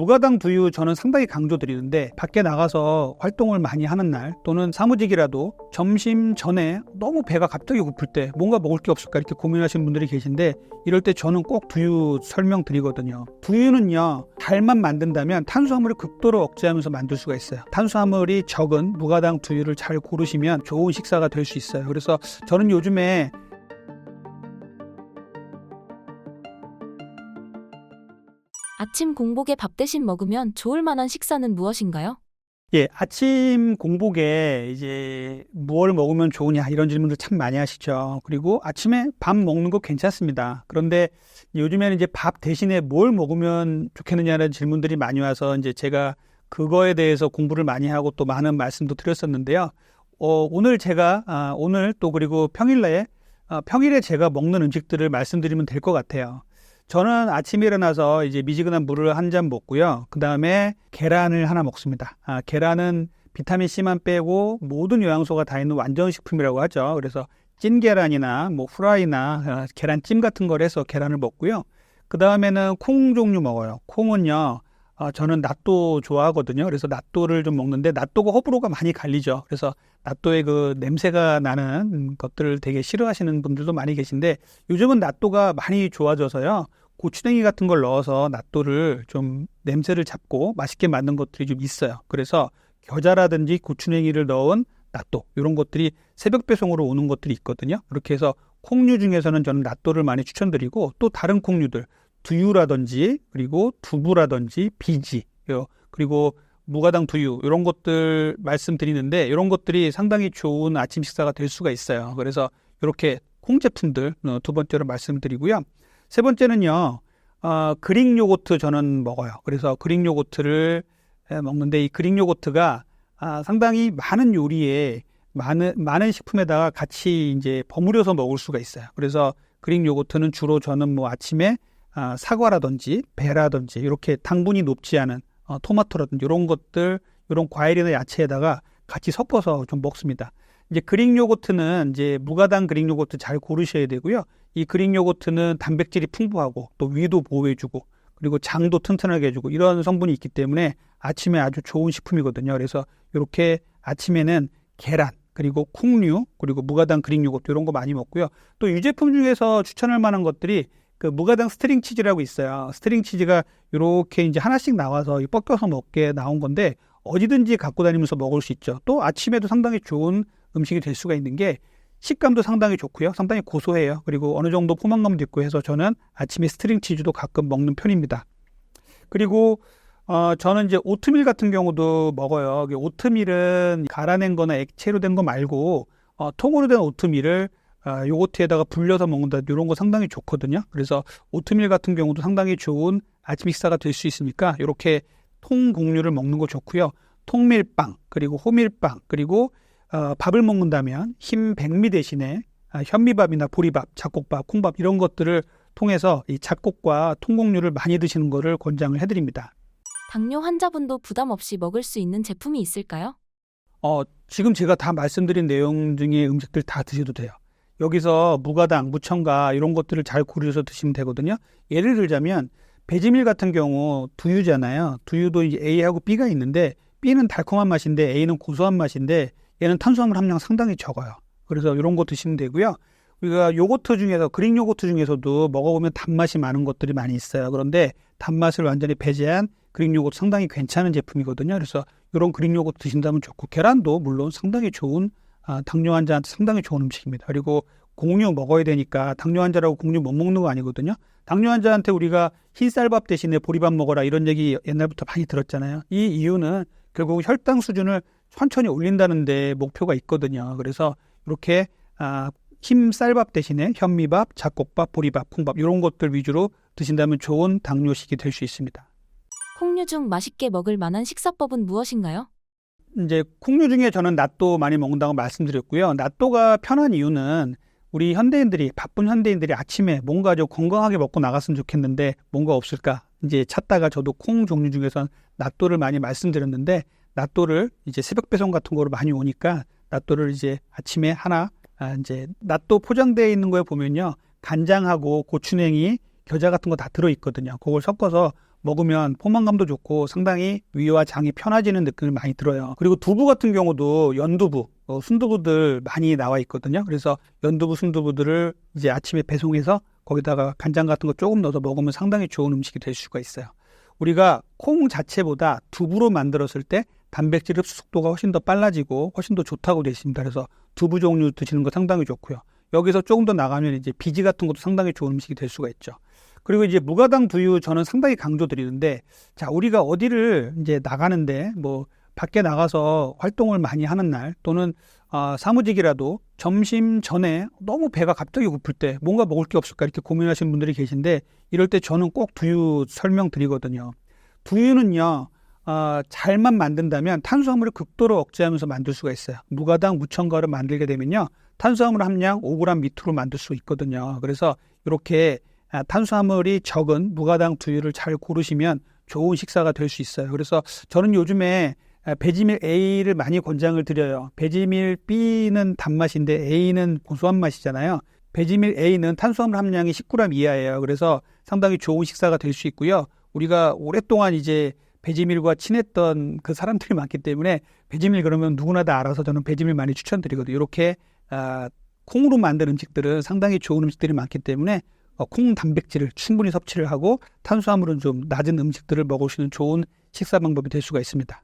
무가당 두유 저는 상당히 강조드리는데 밖에 나가서 활동을 많이 하는 날 또는 사무직이라도 점심 전에 너무 배가 갑자기 고플 때 뭔가 먹을 게 없을까 이렇게 고민하시는 분들이 계신데 이럴 때 저는 꼭 두유 설명드리거든요. 두유는요, 잘만 만든다면 탄수화물을 극도로 억제하면서 만들 수가 있어요. 탄수화물이 적은 무가당 두유를 잘 고르시면 좋은 식사가 될 수 있어요. 그래서 저는 요즘에 아침 공복에 밥 대신 먹으면 좋을 만한 식사는 무엇인가요? 아침 공복에 이제 무엇을 먹으면 좋으냐 이런 질문들 참 많이 하시죠. 그리고 아침에 밥 먹는 거 괜찮습니다. 그런데 요즘에는 이제 밥 대신에 뭘 먹으면 좋겠느냐는 질문들이 많이 와서 이제 제가 그거에 대해서 공부를 많이 하고 또 많은 말씀도 드렸었는데요. 오늘 제가 오늘 또 그리고 평일에 제가 먹는 음식들을 말씀드리면 될 것 같아요. 저는 아침에 일어나서 이제 미지근한 물을 한 잔 먹고요. 그 다음에 계란을 하나 먹습니다. 계란은 비타민 C만 빼고 모든 영양소가 다 있는 완전 식품이라고 하죠. 그래서 찐 계란이나 뭐 후라이나 계란찜 같은 걸 해서 계란을 먹고요. 그 다음에는 콩 종류 먹어요. 콩은요, 저는 낫또 좋아하거든요. 그래서 낫또를 좀 먹는데 낫또가 호불호가 많이 갈리죠. 그래서 낫또의 그 냄새가 나는 것들을 되게 싫어하시는 분들도 많이 계신데 요즘은 낫또가 많이 좋아져서요. 고추냉이 같은 걸 넣어서 낫또를 좀 냄새를 잡고 맛있게 만든 것들이 좀 있어요. 그래서 겨자라든지 고추냉이를 넣은 낫또 이런 것들이 새벽 배송으로 오는 것들이 있거든요. 그렇게 해서 콩류 중에서는 저는 낫또를 많이 추천드리고 또 다른 콩류들 두유라든지 그리고 두부라든지 비지 그리고 무가당 두유 이런 것들 말씀드리는데 이런 것들이 상당히 좋은 아침 식사가 될 수가 있어요. 그래서 이렇게 콩 제품들 두 번째로 말씀드리고요. 세 번째는요, 그릭 요거트 저는 먹어요. 그래서 그릭 요거트를 먹는데 이 그릭 요거트가 상당히 많은 요리에 많은 식품에다가 같이 이제 버무려서 먹을 수가 있어요. 그래서 그릭 요거트는 주로 저는 뭐 아침에 사과라든지 배라든지 이렇게 당분이 높지 않은 토마토라든지 이런 것들, 이런 과일이나 야채에다가 같이 섞어서 좀 먹습니다. 이제 그릭 요거트는 이제 무가당 그릭 요거트 잘 고르셔야 되고요. 이 그릭 요거트는 단백질이 풍부하고 또 위도 보호해주고 그리고 장도 튼튼하게 해주고 이런 성분이 있기 때문에 아침에 아주 좋은 식품이거든요. 그래서 이렇게 아침에는 계란 그리고 콩류 그리고 무가당 그릭 요거트 이런 거 많이 먹고요. 또 유제품 중에서 추천할 만한 것들이 그 무가당 스트링 치즈라고 있어요. 스트링 치즈가 이렇게 이제 하나씩 나와서 뻗겨서 먹게 나온 건데 어디든지 갖고 다니면서 먹을 수 있죠. 또 아침에도 상당히 좋은 음식이 될 수가 있는 게 식감도 상당히 좋고요. 상당히 고소해요. 그리고 어느 정도 포만감도 있고 해서 저는 아침에 스트링 치즈도 가끔 먹는 편입니다. 그리고 저는 이제 오트밀 같은 경우도 먹어요. 오트밀은 갈아낸 거나 액체로 된 거 말고 통으로 된 오트밀을 요거트에다가 불려서 먹는다 이런 거 상당히 좋거든요. 그래서 오트밀 같은 경우도 상당히 좋은 아침 식사가 될 수 있으니까 이렇게 통 곡류를 먹는 거 좋고요. 통밀빵 그리고 호밀빵 그리고 밥을 먹는다면 흰 백미 대신에 현미밥이나 보리밥, 잡곡밥, 콩밥 이런 것들을 통해서 이 잡곡과 통곡류를 많이 드시는 것을 권장을 해드립니다. 당뇨 환자분도 부담 없이 먹을 수 있는 제품이 있을까요? 지금 제가 다 말씀드린 내용 중에 음식들 다 드셔도 돼요. 여기서 무가당, 무첨가 이런 것들을 잘 고르셔서 드시면 되거든요. 예를 들자면 배지밀 같은 경우 두유잖아요. 두유도 이제 A하고 B가 있는데 B는 달콤한 맛인데 A는 고소한 맛인데 얘는 탄수화물 함량 상당히 적어요. 그래서 이런 거 드시면 되고요. 우리가 요거트 중에서 그릭 요거트 중에서도 먹어보면 단맛이 많은 것들이 많이 있어요. 그런데 단맛을 완전히 배제한 그릭 요거트 상당히 괜찮은 제품이거든요. 그래서 이런 그릭 요거트 드신다면 좋고 계란도 물론 상당히 좋은 당뇨 환자한테 상당히 좋은 음식입니다. 그리고 곡류 먹어야 되니까 당뇨 환자라고 곡류 못 먹는 거 아니거든요. 당뇨 환자한테 우리가 흰쌀밥 대신에 보리밥 먹어라 이런 얘기 옛날부터 많이 들었잖아요. 이 이유는 결국 혈당 수준을 천천히 올린다는 데 목표가 있거든요. 그래서 이렇게 흰 쌀밥 대신에 현미밥, 잡곡밥, 보리밥, 콩밥 이런 것들 위주로 드신다면 좋은 당뇨식이 될 수 있습니다. 콩류 중 맛있게 먹을 만한 식사법은 무엇인가요? 이제 콩류 중에 저는 낫또 많이 먹는다고 말씀드렸고요. 낫또가 편한 이유는 우리 현대인들이 바쁜 현대인들이 아침에 뭔가 좀 건강하게 먹고 나갔으면 좋겠는데 뭔가 없을까 이제 찾다가 저도 콩 종류 중에서 낫또를 많이 말씀드렸는데 낫또를 이제 새벽 배송 같은 거로 많이 오니까 낫또를 이제 아침에 하나 이제 낫또 포장되어 있는 거에 보면요 간장하고 고추냉이, 겨자 같은 거 다 들어 있거든요. 그걸 섞어서 먹으면 포만감도 좋고 상당히 위와 장이 편해지는 느낌을 많이 들어요. 그리고 두부 같은 경우도 연두부, 순두부들 많이 나와 있거든요. 그래서 연두부, 순두부들을 이제 아침에 배송해서 거기다가 간장 같은 거 조금 넣어서 먹으면 상당히 좋은 음식이 될 수가 있어요. 우리가 콩 자체보다 두부로 만들었을 때 단백질 흡수 속도가 훨씬 더 빨라지고 훨씬 더 좋다고 되어 있습니다. 그래서 두부 종류 드시는 거 상당히 좋고요. 여기서 조금 더 나가면 이제 비지 같은 것도 상당히 좋은 음식이 될 수가 있죠. 그리고 이제 무가당 두유 저는 상당히 강조드리는데, 자, 우리가 어디를 이제 나가는데 뭐 밖에 나가서 활동을 많이 하는 날 또는 사무직이라도 점심 전에 너무 배가 갑자기 고플 때 뭔가 먹을 게 없을까 이렇게 고민하시는 분들이 계신데, 이럴 때 저는 꼭 두유 설명드리거든요. 두유는요, 잘만 만든다면 탄수화물을 극도로 억제하면서 만들 수가 있어요. 무가당 무첨가를 만들게 되면요, 탄수화물 함량 5g 밑으로 만들 수 있거든요. 그래서 이렇게 탄수화물이 적은 무가당 두유를 잘 고르시면 좋은 식사가 될 수 있어요. 그래서 저는 요즘에 배지밀 A를 많이 권장을 드려요. 배지밀 B는 단맛인데 A는 고소한 맛이잖아요. 배지밀 A는 탄수화물 함량이 10g 이하예요. 그래서 상당히 좋은 식사가 될 수 있고요. 우리가 오랫동안 이제 배지밀과 친했던 그 사람들이 많기 때문에 배지밀 그러면 누구나 다 알아서 저는 배지밀 많이 추천드리거든요. 이렇게 콩으로 만든 음식들은 상당히 좋은 음식들이 많기 때문에 콩 단백질을 충분히 섭취를 하고 탄수화물은 좀 낮은 음식들을 먹을 수 있는 좋은 식사 방법이 될 수가 있습니다.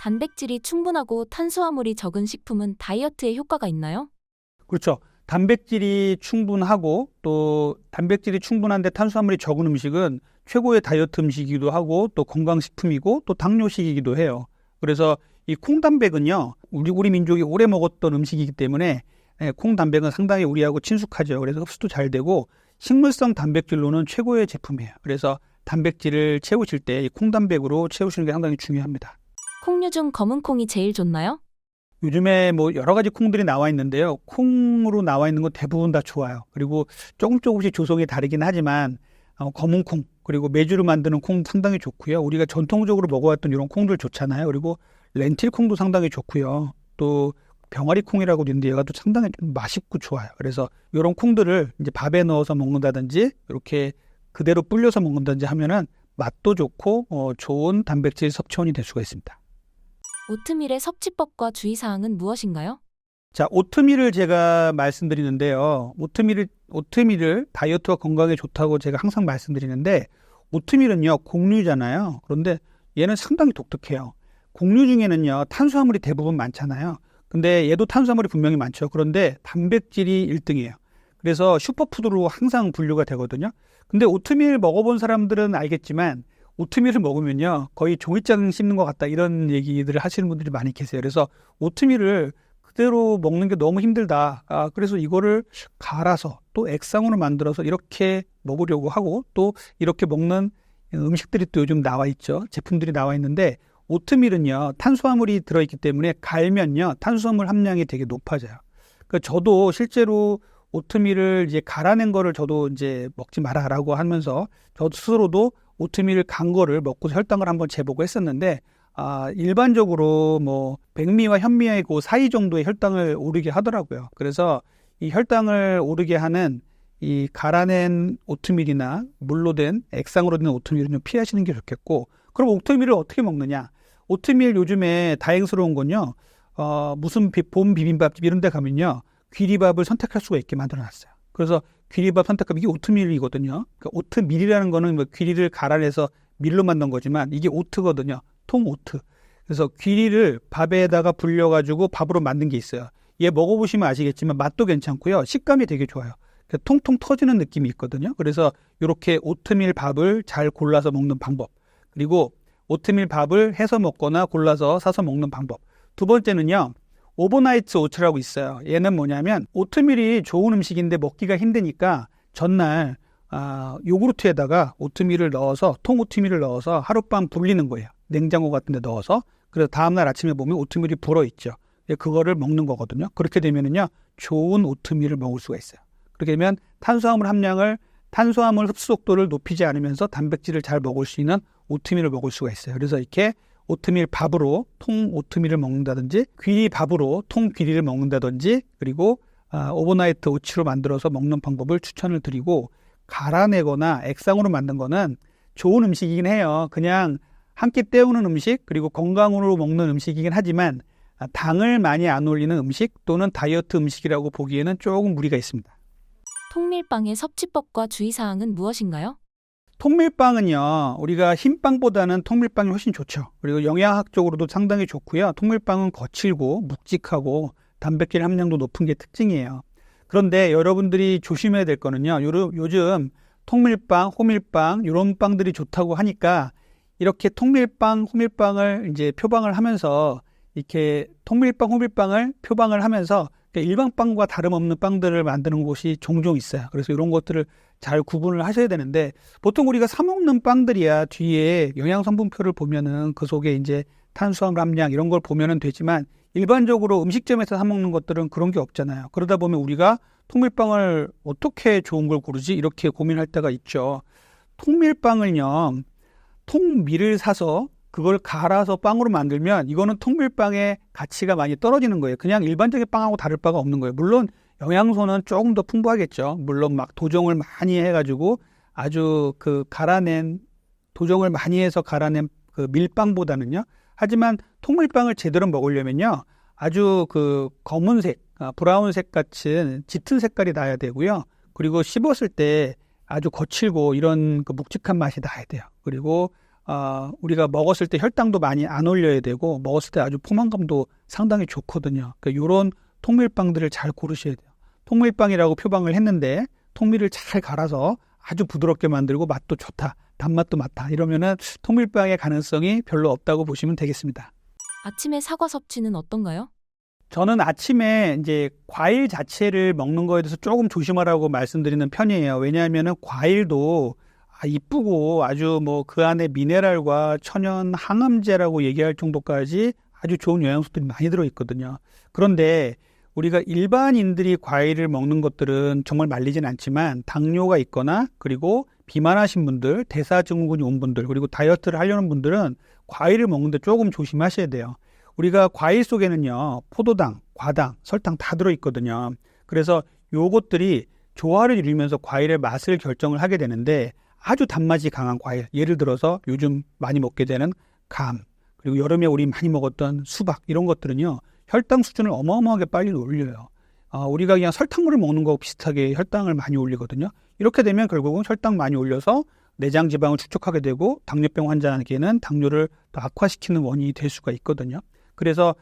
단백질이 충분하고 탄수화물이 적은 식품은 다이어트에 효과가 있나요? 그렇죠. 단백질이 충분하고 또 단백질이 충분한데 탄수화물이 적은 음식은 최고의 다이어트 음식이기도 하고 또 건강식품이고 또 당뇨식이기도 해요. 그래서 이 콩단백은요, 우리 민족이 오래 먹었던 음식이기 때문에 콩단백은 상당히 우리하고 친숙하죠. 그래서 흡수도 잘 되고 식물성 단백질로는 최고의 제품이에요. 그래서 단백질을 채우실 때 이 콩단백으로 채우시는 게 상당히 중요합니다. 콩류 중 검은 콩이 제일 좋나요? 요즘에 뭐 여러 가지 콩들이 나와 있는데요. 콩으로 나와 있는 건 대부분 다 좋아요. 그리고 조금씩 조성이 다르긴 하지만 검은 콩, 그리고 메주로 만드는 콩 상당히 좋고요. 우리가 전통적으로 먹어왔던 이런 콩들 좋잖아요. 그리고 렌틸 콩도 상당히 좋고요. 또 병아리 콩이라고 있는데 얘가 또 상당히 좀 맛있고 좋아요. 그래서 이런 콩들을 이제 밥에 넣어서 먹는다든지 이렇게 그대로 불려서 먹는다든지 하면은 맛도 좋고 좋은 단백질 섭취원이 될 수가 있습니다. 오트밀의 섭취법과 주의사항은 무엇인가요? 자, 오트밀을 제가 말씀드리는데요. 오트밀을 다이어트와 건강에 좋다고 제가 항상 말씀드리는데, 오트밀은요, 곡류잖아요. 그런데 얘는 상당히 독특해요. 곡류 중에는요, 탄수화물이 대부분 많잖아요. 근데 얘도 탄수화물이 분명히 많죠. 그런데 단백질이 1등이에요. 그래서 슈퍼푸드로 항상 분류가 되거든요. 근데 오트밀 먹어본 사람들은 알겠지만, 오트밀을 먹으면요, 거의 종이장 씹는 것 같다, 이런 얘기들을 하시는 분들이 많이 계세요. 그래서 오트밀을 그대로 먹는 게 너무 힘들다. 그래서 이거를 갈아서 또 액상으로 만들어서 이렇게 먹으려고 하고, 또 이렇게 먹는 음식들이 또 요즘 나와 있죠. 제품들이 나와 있는데, 오트밀은요, 탄수화물이 들어있기 때문에 갈면요, 탄수화물 함량이 되게 높아져요. 그러니까 저도 실제로 오트밀을 이제 갈아낸 거를 저도 이제 먹지 마라라고 하면서 저 스스로도 오트밀을 간 거를 먹고 혈당을 한번 재보고 했었는데, 일반적으로 뭐 백미와 현미의 그 사이 정도의 혈당을 오르게 하더라고요. 그래서 이 혈당을 오르게 하는 이 갈아낸 오트밀이나 물로 된 액상으로 된 오트밀은 좀 피하시는 게 좋겠고, 그럼 오트밀을 어떻게 먹느냐? 오트밀 요즘에 다행스러운 건요, 무슨 봄 비빔밥집 이런 데 가면요, 귀리밥을 선택할 수가 있게 만들어놨어요. 그래서 귀리밥 선택하면 이게 오트밀이거든요. 그러니까 오트밀이라는 거는 뭐 귀리를 갈아내서 밀로 만든 거지만 이게 오트거든요. 통오트. 그래서 귀리를 밥에다가 불려가지고 밥으로 만든 게 있어요. 얘 먹어보시면 아시겠지만 맛도 괜찮고요. 식감이 되게 좋아요. 통통 터지는 느낌이 있거든요. 그래서 이렇게 오트밀 밥을 잘 골라서 먹는 방법. 그리고 오트밀 밥을 해서 먹거나 골라서 사서 먹는 방법. 두 번째는요, 오버나이트 오츠라고 있어요. 얘는 뭐냐면 오트밀이 좋은 음식인데 먹기가 힘드니까 전날 요구르트에다가 오트밀을 넣어서, 통오트밀을 넣어서 하룻밤 불리는 거예요. 냉장고 같은 데 넣어서. 그래서 다음날 아침에 보면 오트밀이 불어있죠. 그거를 먹는 거거든요. 그렇게 되면은요, 좋은 오트밀을 먹을 수가 있어요. 그렇게 되면 탄수화물 흡수 속도를 높이지 않으면서 단백질을 잘 먹을 수 있는 오트밀을 먹을 수가 있어요. 그래서 이렇게 오트밀 밥으로 통 오트밀을 먹는다든지, 귀리 밥으로 통 귀리를 먹는다든지, 그리고 오버나이트 오츠로 만들어서 먹는 방법을 추천을 드리고, 갈아내거나 액상으로 만든 거는 좋은 음식이긴 해요. 그냥 한 끼 때우는 음식, 그리고 건강으로 먹는 음식이긴 하지만 당을 많이 안 올리는 음식 또는 다이어트 음식이라고 보기에는 조금 무리가 있습니다. 통밀빵의 섭취법과 주의사항은 무엇인가요? 통밀빵은요, 우리가 흰빵보다는 통밀빵이 훨씬 좋죠. 그리고 영양학적으로도 상당히 좋고요. 통밀빵은 거칠고 묵직하고 단백질 함량도 높은 게 특징이에요. 그런데 여러분들이 조심해야 될 거는요, 요즘 통밀빵, 호밀빵, 이런 빵들이 좋다고 하니까 이렇게 통밀빵, 호밀빵을 이제 표방을 하면서 이렇게 통밀빵, 호밀빵을 표방을 하면서 일반 빵과 다름없는 빵들을 만드는 곳이 종종 있어요. 그래서 이런 것들을 잘 구분을 하셔야 되는데 보통 우리가 사 먹는 빵들이야 뒤에 영양 성분표를 보면은 그 속에 이제 탄수화물 함량 이런 걸 보면은 되지만 일반적으로 음식점에서 사 먹는 것들은 그런 게 없잖아요. 그러다 보면 우리가 통밀빵을 어떻게 좋은 걸 고르지? 이렇게 고민할 때가 있죠. 통밀빵을요, 통밀을 사서 그걸 갈아서 빵으로 만들면 이거는 통밀빵의 가치가 많이 떨어지는 거예요. 그냥 일반적인 빵하고 다를 바가 없는 거예요. 물론 영양소는 조금 더 풍부하겠죠. 물론 막 도정을 많이 해가지고 아주 그 도정을 많이 해서 갈아낸 그 밀빵보다는요. 하지만 통밀빵을 제대로 먹으려면요. 아주 그 검은색, 브라운색 같은 짙은 색깔이 나야 되고요. 그리고 씹었을 때 아주 거칠고 이런 그 묵직한 맛이 나야 돼요. 그리고 우리가 먹었을 때 혈당도 많이 안 올려야 되고 먹었을 때 아주 포만감도 상당히 좋거든요. 그러니까 이런 통밀빵들을 잘 고르셔야 돼요. 통밀빵이라고 표방을 했는데 통밀을 잘 갈아서 아주 부드럽게 만들고 맛도 좋다, 단맛도 많다 이러면은 통밀빵의 가능성이 별로 없다고 보시면 되겠습니다. 아침에 사과 섭취는 어떤가요? 저는 아침에 이제 과일 자체를 먹는 거에 대해서 조금 조심하라고 말씀드리는 편이에요. 왜냐하면은 과일도 이쁘고 아주 뭐 그 안에 미네랄과 천연 항암제라고 얘기할 정도까지 아주 좋은 영양소들이 많이 들어있거든요. 그런데 우리가 일반인들이 과일을 먹는 것들은 정말 말리진 않지만 당뇨가 있거나 그리고 비만하신 분들, 대사증후군이 온 분들, 그리고 다이어트를 하려는 분들은 과일을 먹는데 조금 조심하셔야 돼요. 우리가 과일 속에는요, 포도당, 과당, 설탕 다 들어있거든요. 그래서 요것들이 조화를 이루면서 과일의 맛을 결정을 하게 되는데 아주 단맛이 강한 과일, 예를 들어서 요즘 많이 먹게 되는 감, 그리고 여름에 우리 많이 먹었던 수박 이런 것들은요, 혈당 수준을 어마어마하게 빨리 올려요. 우리가 그냥 설탕물을 먹는 거하고 비슷하게 혈당을 많이 올리거든요. 이렇게 되면 결국은 혈당 많이 올려서 내장 지방을 축적하게 되고 당뇨병 환자에게는 당뇨를 더 악화시키는 원인이 될 수가 있거든요. 그래서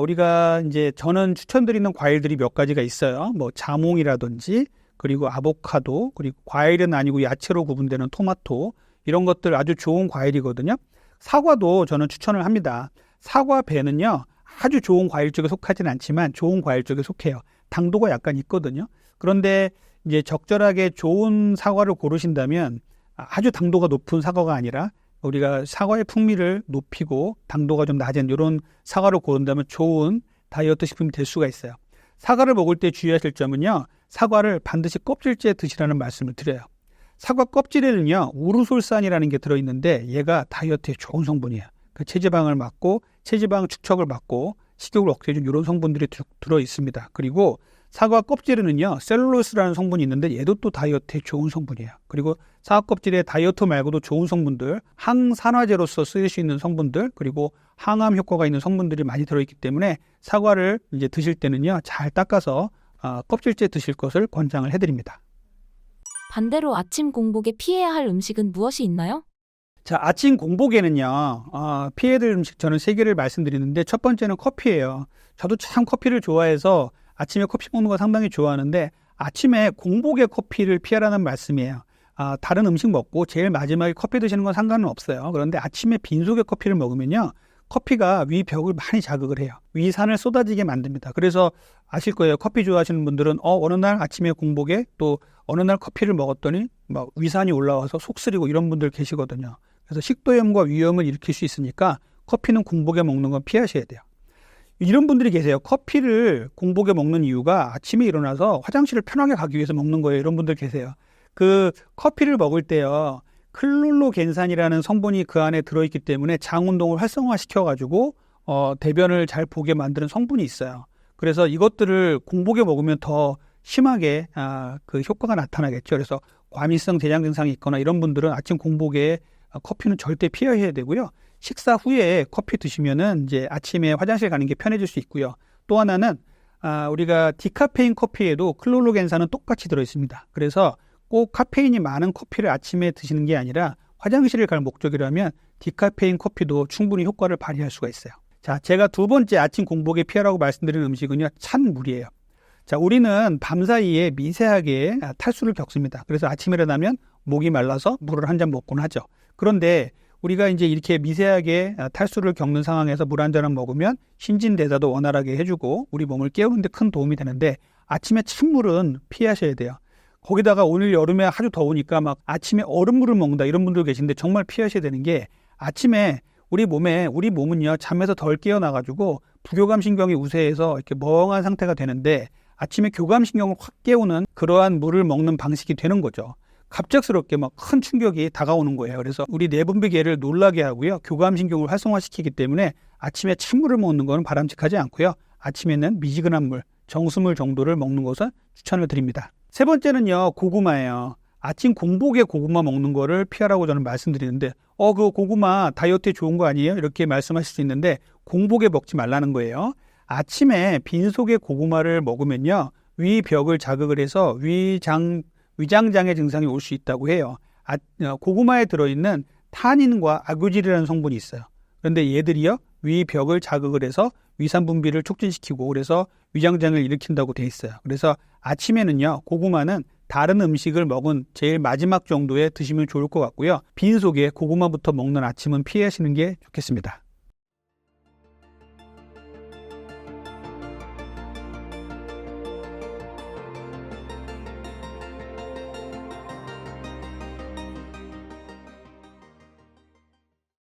우리가 이제 저는 추천드리는 과일들이 몇 가지가 있어요. 뭐 자몽이라든지 그리고 아보카도, 그리고 과일은 아니고 야채로 구분되는 토마토 이런 것들 아주 좋은 과일이거든요. 사과도 저는 추천을 합니다. 사과 배는요, 아주 좋은 과일 쪽에 속하지는 않지만 좋은 과일 쪽에 속해요. 당도가 약간 있거든요. 그런데 이제 적절하게 좋은 사과를 고르신다면 아주 당도가 높은 사과가 아니라 우리가 사과의 풍미를 높이고 당도가 좀 낮은 이런 사과를 고른다면 좋은 다이어트 식품이 될 수가 있어요. 사과를 먹을 때 주의하실 점은요, 사과를 반드시 껍질째 드시라는 말씀을 드려요. 사과 껍질에는요, 우르솔산이라는 게 들어있는데 얘가 다이어트에 좋은 성분이에요. 그 체지방을 막고 체지방 축적을 막고 식욕을 억제해주는 이런 성분들이 들어있습니다. 그리고 사과 껍질에는요, 셀룰로스라는 성분이 있는데 얘도 또 다이어트에 좋은 성분이에요. 그리고 사과 껍질에 다이어트 말고도 좋은 성분들, 항산화제로서 쓰일 수 있는 성분들, 그리고 항암 효과가 있는 성분들이 많이 들어있기 때문에 사과를 이제 드실 때는요, 잘 닦아서 껍질째 드실 것을 권장을 해드립니다. 반대로 아침 공복에 피해야 할 음식은 무엇이 있나요? 자, 아침 공복에는요, 피해야 될 음식 저는 3개를 말씀드리는데 첫 번째는 커피예요. 저도 참 커피를 좋아해서 아침에 커피 먹는 거 상당히 좋아하는데 아침에 공복에 커피를 피하라는 말씀이에요. 다른 음식 먹고 제일 마지막에 커피 드시는 건 상관은 없어요. 그런데 아침에 빈속에 커피를 먹으면요, 커피가 위 벽을 많이 자극을 해요. 위산을 쏟아지게 만듭니다. 그래서 아실 거예요. 커피 좋아하시는 분들은 어느 날 아침에 공복에 또 어느 날 커피를 먹었더니 막 위산이 올라와서 속 쓰리고 이런 분들 계시거든요. 그래서 식도염과 위염을 일으킬 수 있으니까 커피는 공복에 먹는 건 피하셔야 돼요. 이런 분들이 계세요. 커피를 공복에 먹는 이유가 아침에 일어나서 화장실을 편하게 가기 위해서 먹는 거예요. 이런 분들 계세요. 그 커피를 먹을 때요, 클룰로겐산이라는 성분이 그 안에 들어있기 때문에 장 운동을 활성화시켜가지고 대변을 잘 보게 만드는 성분이 있어요. 그래서 이것들을 공복에 먹으면 더 심하게 그 효과가 나타나겠죠. 그래서 과민성 대장 증상이 있거나 이런 분들은 아침 공복에 커피는 절대 피하셔야 되고요. 식사 후에 커피 드시면은 이제 아침에 화장실 가는 게 편해질 수 있고요. 또 하나는 우리가 디카페인 커피에도 클로로겐산은 똑같이 들어있습니다. 그래서 꼭 카페인이 많은 커피를 아침에 드시는 게 아니라 화장실을 갈 목적이라면 디카페인 커피도 충분히 효과를 발휘할 수가 있어요. 자, 제가 두 번째 아침 공복에 피하라고 말씀드린 음식은요, 찬 물이에요. 자, 우리는 밤사이에 미세하게 탈수를 겪습니다. 그래서 아침에 일어나면 목이 말라서 물을 한 잔 먹곤 하죠. 그런데 우리가 이제 이렇게 미세하게 탈수를 겪는 상황에서 물 한 잔을 먹으면 신진대사도 원활하게 해주고 우리 몸을 깨우는 데 큰 도움이 되는데 아침에 찬물은 피하셔야 돼요. 거기다가 오늘 여름에 아주 더우니까 막 아침에 얼음물을 먹는다 이런 분들 계신데 정말 피하셔야 되는 게 아침에 우리 몸은요 잠에서 덜 깨어나가지고 부교감신경이 우세해서 이렇게 멍한 상태가 되는데 아침에 교감신경을 확 깨우는 그러한 물을 먹는 방식이 되는 거죠. 갑작스럽게 막 큰 충격이 다가오는 거예요. 그래서 우리 내분비계를 놀라게 하고요. 교감신경을 활성화시키기 때문에 아침에 찬물을 먹는 것은 바람직하지 않고요. 아침에는 미지근한 물, 정수물 정도를 먹는 것을 추천을 드립니다. 세 번째는요, 고구마예요. 아침 공복에 고구마 먹는 거를 피하라고 저는 말씀드리는데 그 고구마 다이어트에 좋은 거 아니에요? 이렇게 말씀하실 수 있는데 공복에 먹지 말라는 거예요. 아침에 빈속에 고구마를 먹으면요. 위벽을 자극을 해서 위장장애 증상이 올 수 있다고 해요. 고구마에 들어있는 타닌과 아구질이라는 성분이 있어요. 그런데 얘들이요. 위벽을 자극을 해서 위산 분비를 촉진시키고 그래서 위장장애를 일으킨다고 돼 있어요. 그래서 아침에는요. 고구마는 다른 음식을 먹은 제일 마지막 정도에 드시면 좋을 것 같고요. 빈속에 고구마부터 먹는 아침은 피하시는 게 좋겠습니다.